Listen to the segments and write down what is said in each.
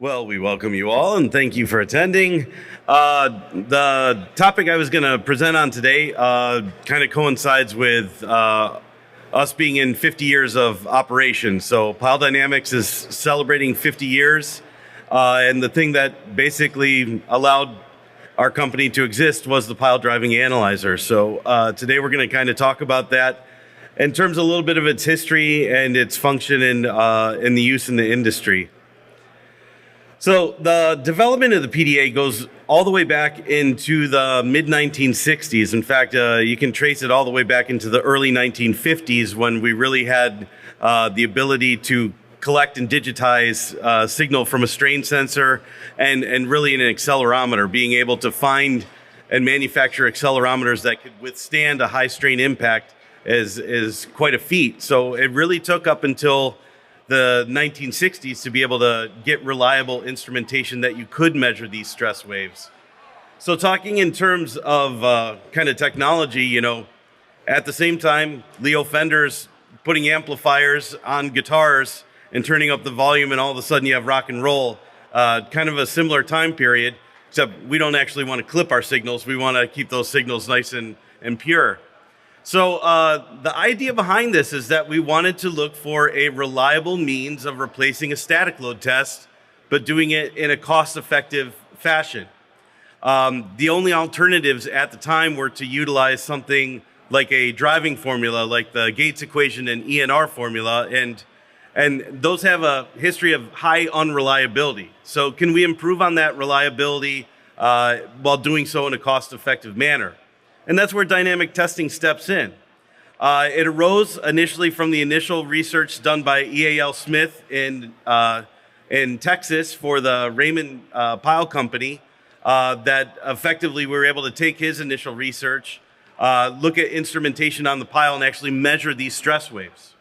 Well, we welcome you all and thank you for attending. The topic I was going to present on today kind of coincides with us being in 50 years of operation. So Pile Dynamics is celebrating 50 years, and the thing that basically allowed our company to exist was the pile driving analyzer. So today we're going to kind of talk about that in terms of a little bit of its history and its function in the use in the industry. So the development of the PDA goes all the way back into the mid-1960s. In fact, you can trace it all the way back into the early 1950s when we really had the ability to collect and digitize signal from a strain sensor and really an accelerometer, being able to find and manufacture accelerometers that could withstand a high strain impact is quite a feat. So it really took up until the 1960s to be able to get reliable instrumentation that you could measure these stress waves. So talking in terms of kind of technology, at the same time, Leo Fender's putting amplifiers on guitars and turning up the volume, and all of a sudden you have rock and roll, kind of a similar time period, except we don't actually want to clip our signals. We want to keep those signals nice and pure. So the idea behind this is that we wanted to look for a reliable means of replacing a static load test, but doing it in a cost-effective fashion. The only alternatives at the time were to utilize something like a driving formula, like the Gates equation and ENR formula, and those have a history of high unreliability. So can we improve on that reliability while doing so in a cost-effective manner? And that's where dynamic testing steps in. It arose initially from the initial research done by EAL Smith in Texas for the Raymond Pile Company, that effectively we were able to take his initial research, look at instrumentation on the pile, and actually measure these stress waves.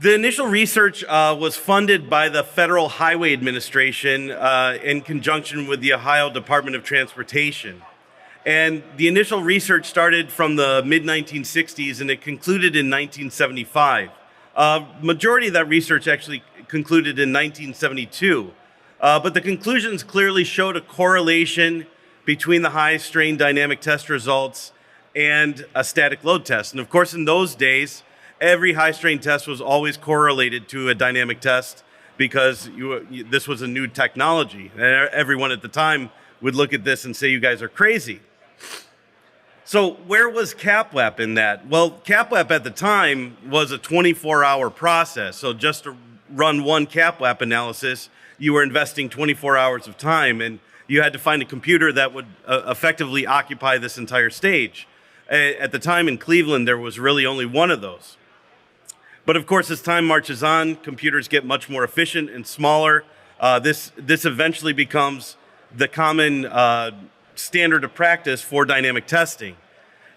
The initial research was funded by the Federal Highway Administration in conjunction with the Ohio Department of Transportation. And the initial research started from the mid-1960s and it concluded in 1975. Majority of that research actually concluded in 1972. But the conclusions clearly showed a correlation between the high strain dynamic test results and a static load test. And of course, in those days, every high strain test was always correlated to a dynamic test because this was a new technology. And everyone at the time would look at this and say, you guys are crazy. So where was CAPWAP in that? Well, CAPWAP at the time was a 24-hour process. So just to run one CAPWAP analysis, you were investing 24 hours of time, and you had to find a computer that would effectively occupy this entire stage. At the time in Cleveland, there was really only one of those. But of course, as time marches on, computers get much more efficient and smaller. This eventually becomes the common standard of practice for dynamic testing.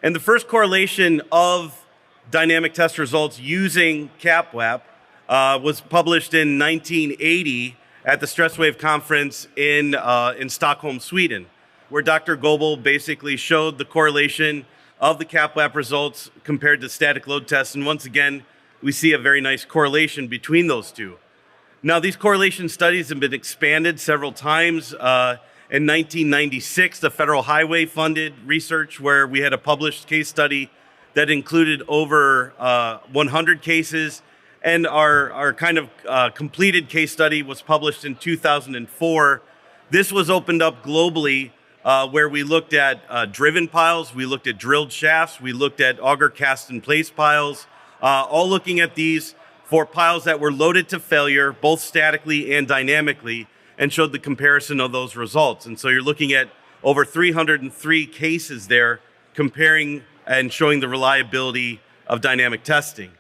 And the first correlation of dynamic test results using CAPWAP was published in 1980 at the Stress Wave Conference in Stockholm, Sweden, where Dr. Goebel basically showed the correlation of the CAPWAP results compared to static load tests. And once again, we see a very nice correlation between those two. Now, these correlation studies have been expanded several times. In 1996, the Federal Highway funded research where we had a published case study that included over 100 cases, and our kind of completed case study was published in 2004. This was opened up globally where we looked at driven piles, we looked at drilled shafts, we looked at auger cast in place piles, all looking at these for piles that were loaded to failure, both statically and dynamically, and showed the comparison of those results. And so you're looking at over 303 cases there comparing and showing the reliability of dynamic testing.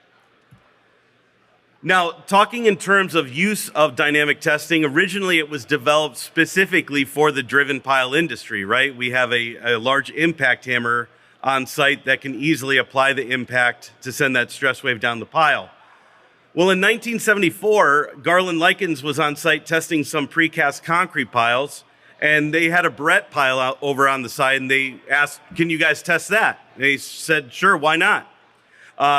Now, talking in terms of use of dynamic testing, originally it was developed specifically for the driven pile industry, right? We have a large impact hammer on site that can easily apply the impact to send that stress wave down the pile. Well, in 1974, Garland Likens was on site testing some precast concrete piles, and they had a Brett pile out over on the side, and they asked, can you guys test that? And they said, sure, why not?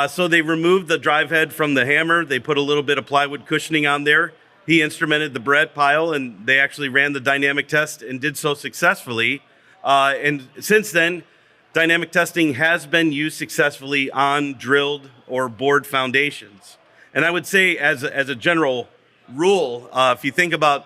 So they removed the drive head from the hammer. They put a little bit of plywood cushioning on there. he instrumented the bread pile, and they actually ran the dynamic test and did so successfully. And since then, dynamic testing has been used successfully on drilled or bored foundations. And I would say as a general rule, if you think about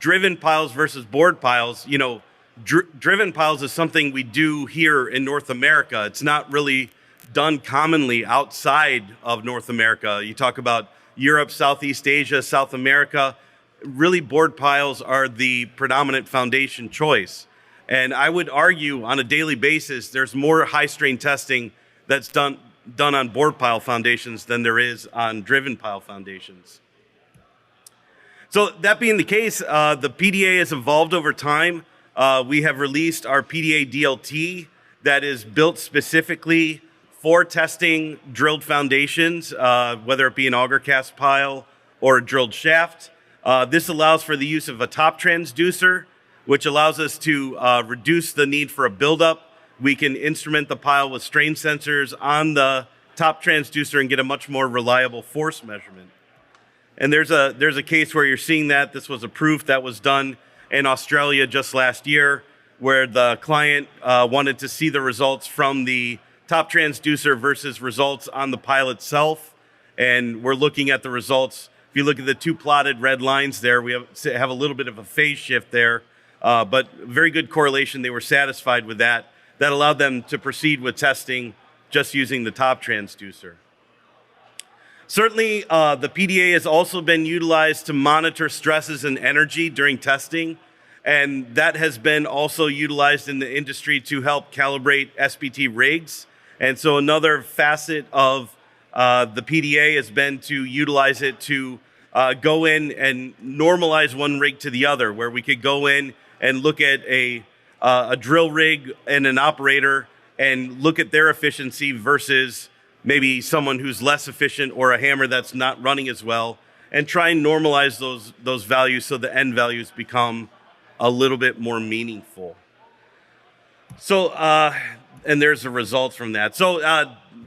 driven piles versus bored piles, you know, driven piles is something we do here in North America. It's not really done commonly outside of North America. You talk about Europe, Southeast Asia, South America, really bored piles are the predominant foundation choice. And I would argue on a daily basis, there's more high strain testing that's done on bored pile foundations than there is on driven pile foundations. So that being the case, the PDA has evolved over time. We have released our PDA DLT that is built specifically for testing drilled foundations, whether it be an auger cast pile or a drilled shaft. This allows for the use of a top transducer, which allows us to reduce the need for a buildup. We can instrument the pile with strain sensors on the top transducer and get a much more reliable force measurement. And there's a case where you're seeing that. This was a proof that was done in Australia just last year, where the client wanted to see the results from the top transducer versus results on the pile itself. And we're looking at the results. If you look at the two plotted red lines there, we have a little bit of a phase shift there. But very good correlation. They were satisfied with that. That allowed them to proceed with testing just using the top transducer. Certainly, the PDA has also been utilized to monitor stresses and energy during testing. And that has been also utilized in the industry to help calibrate SPT rigs. And so another facet of the PDA has been to utilize it to go in and normalize one rig to the other, where we could go in and look at a drill rig and an operator and look at their efficiency versus maybe someone who's less efficient or a hammer that's not running as well, and try and normalize those values so the end values become a little bit more meaningful. So, and there's the results from that. So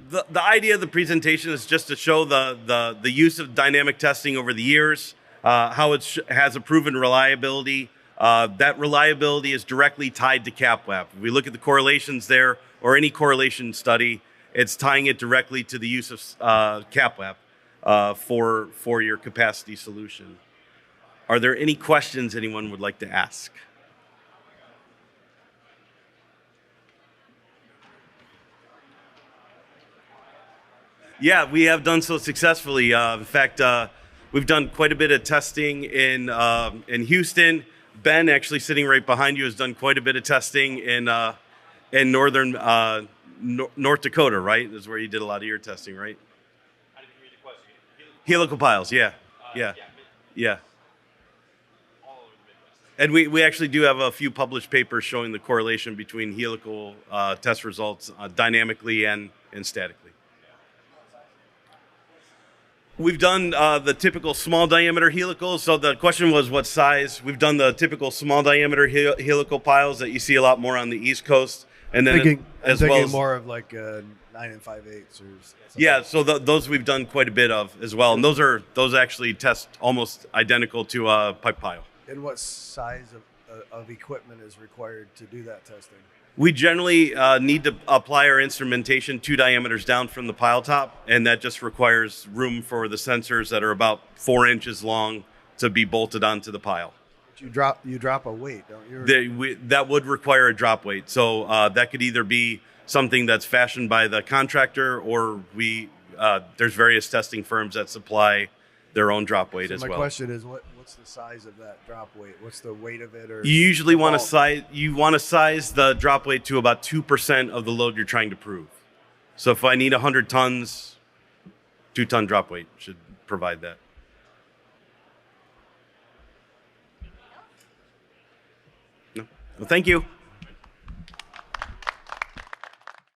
the idea of the presentation is just to show the use of dynamic testing over the years, how it has a proven reliability. That reliability is directly tied to CapWAP. If we look at the correlations there, or any correlation study, it's tying it directly to the use of CapWAP for your capacity solution. Are there any questions anyone would like to ask? Yeah, we have done so successfully. In fact, we've done quite a bit of testing in Houston. Ben, actually sitting right behind you, has done quite a bit of testing in northern North Dakota, right? Is where you did a lot of your testing, right? I didn't read the question. Helical piles, yeah. All over the Midwest. And we actually do have a few published papers showing the correlation between helical test results dynamically and statically. We've done the typical small diameter helical. So the question was what size. We've done the typical small diameter helical piles that you see a lot more on the East Coast. And then thinking more of like 9 5/8 or something. Yeah, so those we've done quite a bit of as well. And those actually test almost identical to a pipe pile. And what size of equipment is required to do that testing? We generally need to apply our instrumentation 2 diameters down from the pile top, and that just requires room for the sensors that are about 4 inches long to be bolted onto the pile. But you drop a weight, don't you? That would require a drop weight. So that could either be something that's fashioned by the contractor, or there's various testing firms that supply their own drop weight as well. My question is, what's the size of that drop weight? What's the weight of it? Or you usually want to size the drop weight to about 2% of the load you're trying to prove. So if I need 100 tons, 2-ton drop weight should provide that. No? Well, thank you.